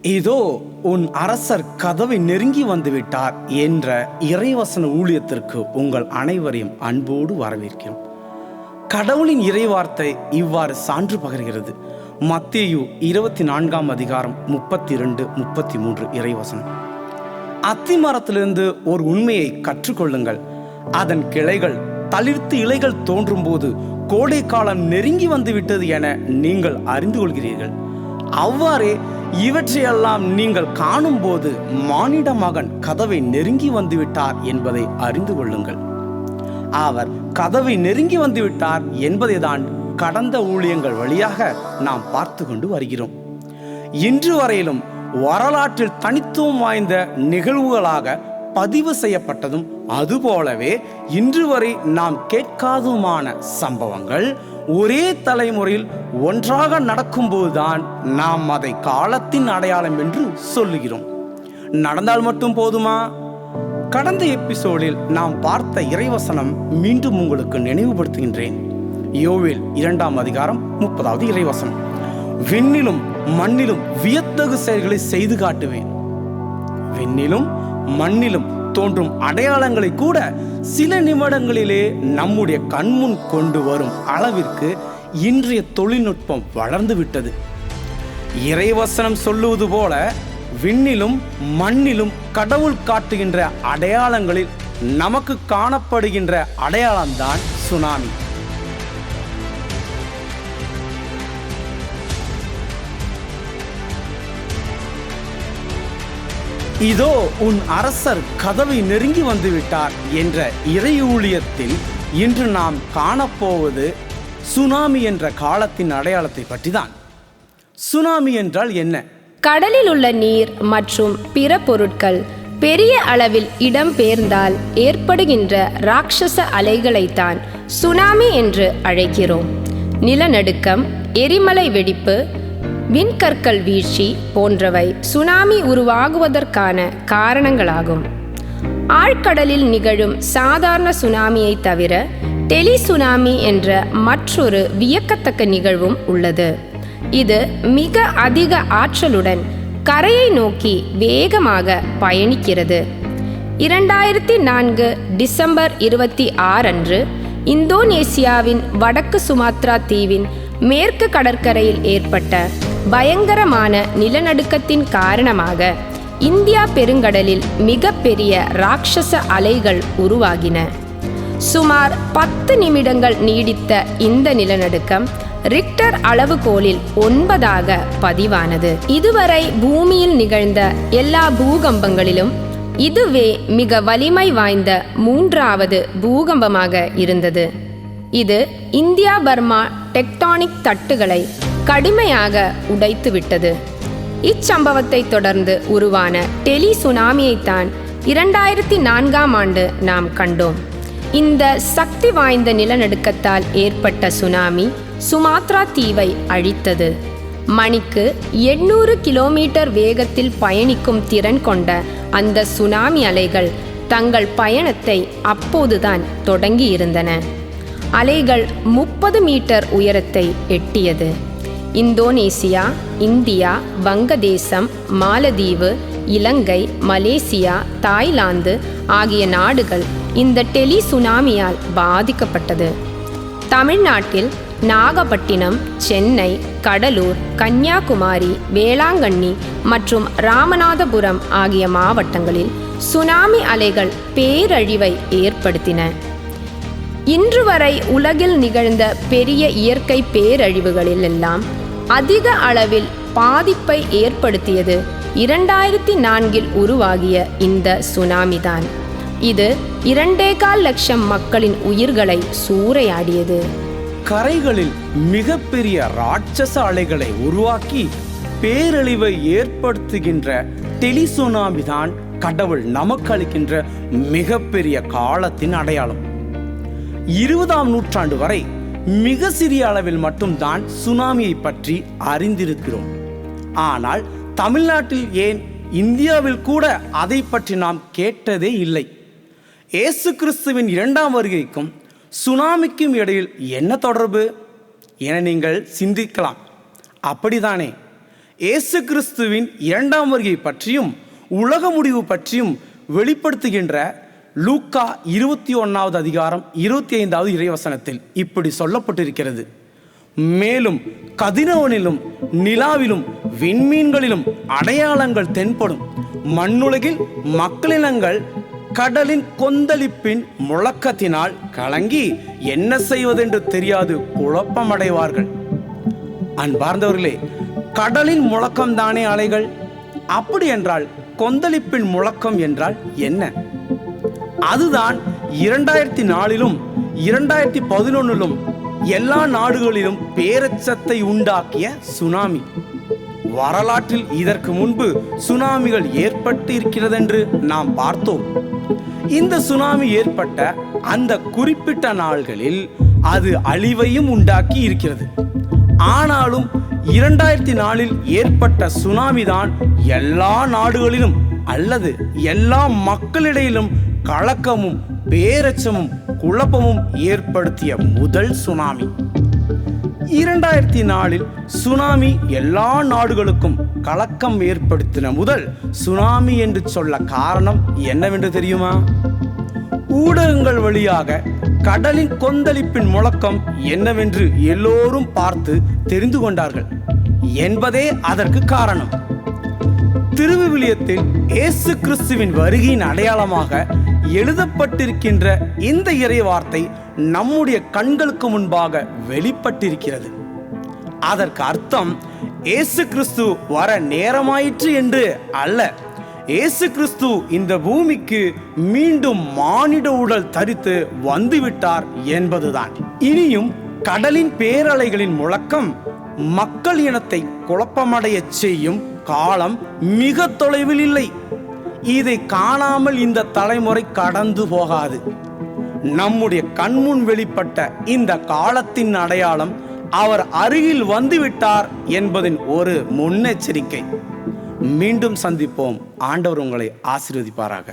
இதோ உன் அரசர் கதவை நெருங்கி வந்துவிட்டார் என்ற இறைவசன ஊழியத்திற்கு உங்கள் அனைவரையும் அன்போடு வரவேற்கிறோம். கடவுளின் இறைவார்த்தை இவ்வாறு சான்று பகர்கிறது. மத்தேயு 24 அதிகாரம் 32-33 இறைவசனம். அத்திமரத்திலிருந்து ஒரு உண்மையை கற்றுக்கொள்ளுங்கள். அதன் கிளைகள் தளிர்த்து இலைகள் தோன்றும் போது கோடை காலம் நெருங்கி வந்துவிட்டது என நீங்கள் அறிந்து கொள்கிறீர்கள். அவ்வாறே இவற்றையெல்லாம் நீங்கள் காணும் போது மானிட மகன் கதவை நெருங்கி வந்துவிட்டார் என்பதை அறிந்து கொள்ளுங்கள். அவர் கதவை நெருங்கி வந்துவிட்டார் என்பதை தான் கடந்த ஊழியங்கள் வழியாக நாம் பார்த்து கொண்டு வருகிறோம். இன்று வரையிலும் வரலாற்றில் தனித்துவம் வாய்ந்த நிகழ்வுகளாக பதிவு செய்யப்பட்டதும் அதுபோலவே இன்று வரை நாம் கேட்காதுமான சம்பவங்கள் ஒரே தலைமுறையில் ஒன்றாக நடக்கும்போதுதான் நாம் அதை காலத்தின் அடையாளம் என்று சொல்லுகிறோம். நடந்தால் மட்டும் போதுமா? கடந்த எபிசோடில் நாம் பார்த்த இறைவசனம் மீண்டும் உங்களுக்கு நினைவுபடுத்துகின்றேன். யோவேல் 2 அதிகாரம் 30 இறைவசனம். விண்ணிலும் மண்ணிலும் வியத்தகு செயல்களை செய்து காட்டுவேன். விண்ணிலும் மண்ணிலும் தோன்றும் அடையாளங்களை கூட சில நிமிடங்களிலே நம்முடைய கண்முன் கொண்டு வரும் அளவிற்கு இன்றைய தொழில்நுட்பம் வளர்ந்து விட்டது. இறைவசனம் சொல்லுவது போல விண்ணிலும் மண்ணிலும் கடவுள் காட்டுகின்ற அடையாளங்களில் நமக்கு காணப்படுகின்ற அடையாளம்தான் சுனாமி. இதோ உன் அரசர் கதவை நெருங்கி வந்துவிட்டார் என்ற இறை ஊழியத்தில் இன்று நாம் காணப்போவது சுனாமி என்ற காலத்தின் அடையாளத்தை பற்றிதான். சுனாமி என்றால் என்ன? கடலில் உள்ள நீர் மற்றும் பிற பொருட்கள் பெரிய அளவில் இடம்பெயர்ந்தால் ஏற்படுகின்ற ராட்சச அலைகளைத்தான் சுனாமி என்று அழைக்கிறோம். நிலநடுக்கம், எரிமலை வெடிப்பு, விண்கற்கள் வீழ்ச்சி போன்றவை சுனாமி உருவாகுவதற்கான காரணங்களாகும். ஆழ்கடலில் நிகழும் சாதாரண சுனாமியை தவிர டெலி சுனாமி என்ற மற்றொரு வியக்கத்தக்க நிகழ்வும் உள்ளது. இது மிக அதிக ஆற்றலுடன் கரையை நோக்கி வேகமாக பயணிக்கிறது. 2004 டிசம்பர் 26 அன்று இந்தோனேசியாவின் வடக்கு சுமாத்ரா தீவின் மேற்கு கடற்கரையில் ஏற்பட்ட பயங்கரமான நிலநடுக்கத்தின் காரணமாக இந்தியா பெருங்கடலில் மிகப்பெரிய ராட்சச அலைகள் உருவாகின. சுமார் 10 நிமிடங்கள் நீடித்த இந்த நிலநடுக்கம் ரிக்டர் அளவுகோலில் 9 பதிவானது. இதுவரை பூமியில் நிகழ்ந்த எல்லா பூகம்பங்களிலும் இதுவே மிக வலிமை வாய்ந்த 3வது பூகம்பமாக இருந்தது. இது இந்தியா பர்மா டெக்டானிக் தட்டுகளை கடுமையாக உடைத்துவிட்டது. இச்சம்பவத்தை தொடர்ந்து உருவான டெலி சுனாமியைத்தான் 2004 ஆண்டு நாம் கண்டோம். இந்த சக்தி வாய்ந்த நிலநடுக்கத்தால் ஏற்பட்ட சுனாமி சுமாத்ரா தீவை அழித்தது. மணிக்கு 800 கிலோமீட்டர் வேகத்தில் பயணிக்கும் திறன் கொண்ட அந்த சுனாமி அலைகள் தங்கள் பயணத்தை அப்போதுதான் தொடங்கியிருந்தன. அலைகள் 30 மீட்டர் உயரத்தை எட்டியது. இந்தோனேசியா, இந்தியா, வங்கதேசம், மாலத்தீவு, இலங்கை, மலேசியா, தாய்லாந்து ஆகிய நாடுகள் இந்த டெலி சுனாமியால் பாதிக்கப்பட்டது. தமிழ்நாட்டில் நாகப்பட்டினம், சென்னை, கடலூர், கன்னியாகுமரி, வேளாங்கண்ணி மற்றும் ராமநாதபுரம் ஆகிய மாவட்டங்களில் சுனாமி அலைகள் பேரழிவை ஏற்படுத்தின. இன்று வரை உலகில் நிகழ்ந்த பெரிய இயற்கை பேரழிவுகளில் எல்லாம் அதிக அளவில் பாதிப்பை ஏற்படுத்தியது 2004 உருவாகிய இந்த சுனாமிதான். இது 2.25 லட்சம் மக்களின் உயிர்களை சூறையாடியது. கரைகளில் மிகப்பெரிய ராட்சச அலைகளை உருவாக்கி பேரழிவை ஏற்படுத்துகின்ற டெலி சுனாமி தான் கடவுள் நமக்கு அளிக்கின்ற மிகப்பெரிய காலத்தின் அடையாளம். 20ஆம் நூற்றாண்டு வரை மிக சிறிய அளவில் மட்டும்தான் சுனாமியை பற்றி அறிந்திருக்கிறோம். ஆனால் தமிழ்நாட்டில் ஏன் இந்தியாவில் கூட அதை பற்றி நாம் கேட்டதே இல்லை. இயேசு கிறிஸ்துவின் 2ஆம் வருகைக்கும் சுனாமிக்கும் இடையில் என்ன தொடர்பு என நீங்கள் சிந்திக்கலாம். அப்படிதானே? இயேசு கிறிஸ்துவின் இரண்டாம் வருகை பற்றியும் உலக முடிவு பற்றியும் வெளிப்படுத்துகின்ற லூக்கா 21வது அதிகாரம் 25வது இறைவசனத்தில் இப்படி சொல்லப்பட்டிருக்கிறது. மேலும் கதிரவனிலும் நிலாவிலும் விண்மீன்களிலும் அடையாளங்கள் தென்படும். மண்ணுலகில் மக்களினங்கள் கடலின் கொந்தளிப்பின் முழக்கத்தினால் கலங்கி என்ன செய்வதென்று தெரியாது குழப்பமடைவார்கள். அன்பார்ந்தவர்களே, கடலின் முழக்கம்தானே அலைகள்? அப்படி என்றால் கொந்தளிப்பின் முழக்கம் என்றால் என்ன? அதுதான் 2004லும் 2011லும் எல்லா நாடுகளிலும் பேரச்சத்தை உண்டாக்கிய சுனாமி. வரலாற்றில் இதற்கு முன்பு சுனாமிகள் ஏற்பட்டு இருக்கிறதென்று நாம் பார்த்தோம். இந்த சுனாமி ஏற்பட்ட அந்த குறிப்பிட்ட நாள்களில் அது அழிவையும் உண்டாக்கி இருக்கிறது. ஆனாலும் 2004ல் ஏற்பட்ட சுனாமி தான் எல்லா நாடுகளிலும் அல்லது எல்லா மக்களிடையிலும் கலக்கமும் பேரச்சமும் குழப்பமும் ஏற்படுத்திய முதல் சுனாமி. 2004ல் சுனாமி எல்லா நாடுகளுக்கும் கலக்கம் ஏற்படுத்தின முதல் சுனாமி என்று சொல்ல காரணம் என்னவென்று தெரியுமா? ஊடகங்கள் வழியாக கடலின் கொந்தளிப்பின் முழக்கம் என்னவென்று எல்லோரும் பார்த்து தெரிந்து கொண்டார்கள் என்பதே அதற்கு காரணம். திருவிவிலியத்தில் இயேசு கிறிஸ்துவின் வருகையின் அடையாளமாக எழுதப்பட்டிருக்கின்ற இந்த இறை வார்த்தை நம்முடைய கண்களுக்கு முன்பாக வெளிப்பட்டிருக்கிறது. அதற்கு அர்த்தம் இயேசு கிறிஸ்து வர நேரமாயிற்று என்று அல்ல. இயேசு கிறிஸ்து இந்த பூமிக்கு மீண்டும் மானிட உடல் தரித்து வந்துவிட்டார் என்பதுதான். இனியும் கடலின் பேரலைகளின் முழக்கம் மக்கள் இனத்தை குழப்பமடைய செய்யும் காலம் மிக தொலைவில் இல்லை. இதை காணாமல் இந்த தலைமுறை கடந்து போகாது. நம்முடைய கண்முன் வெளிப்பட்ட இந்த காலத்தின் அடையாளம் அவர் அருகில் வந்துவிட்டார் என்பதின் ஒரு முன்னெச்சரிக்கை. மீண்டும் சந்திப்போம். ஆண்டவர் உங்களை ஆசீர்வதிப்பாராக.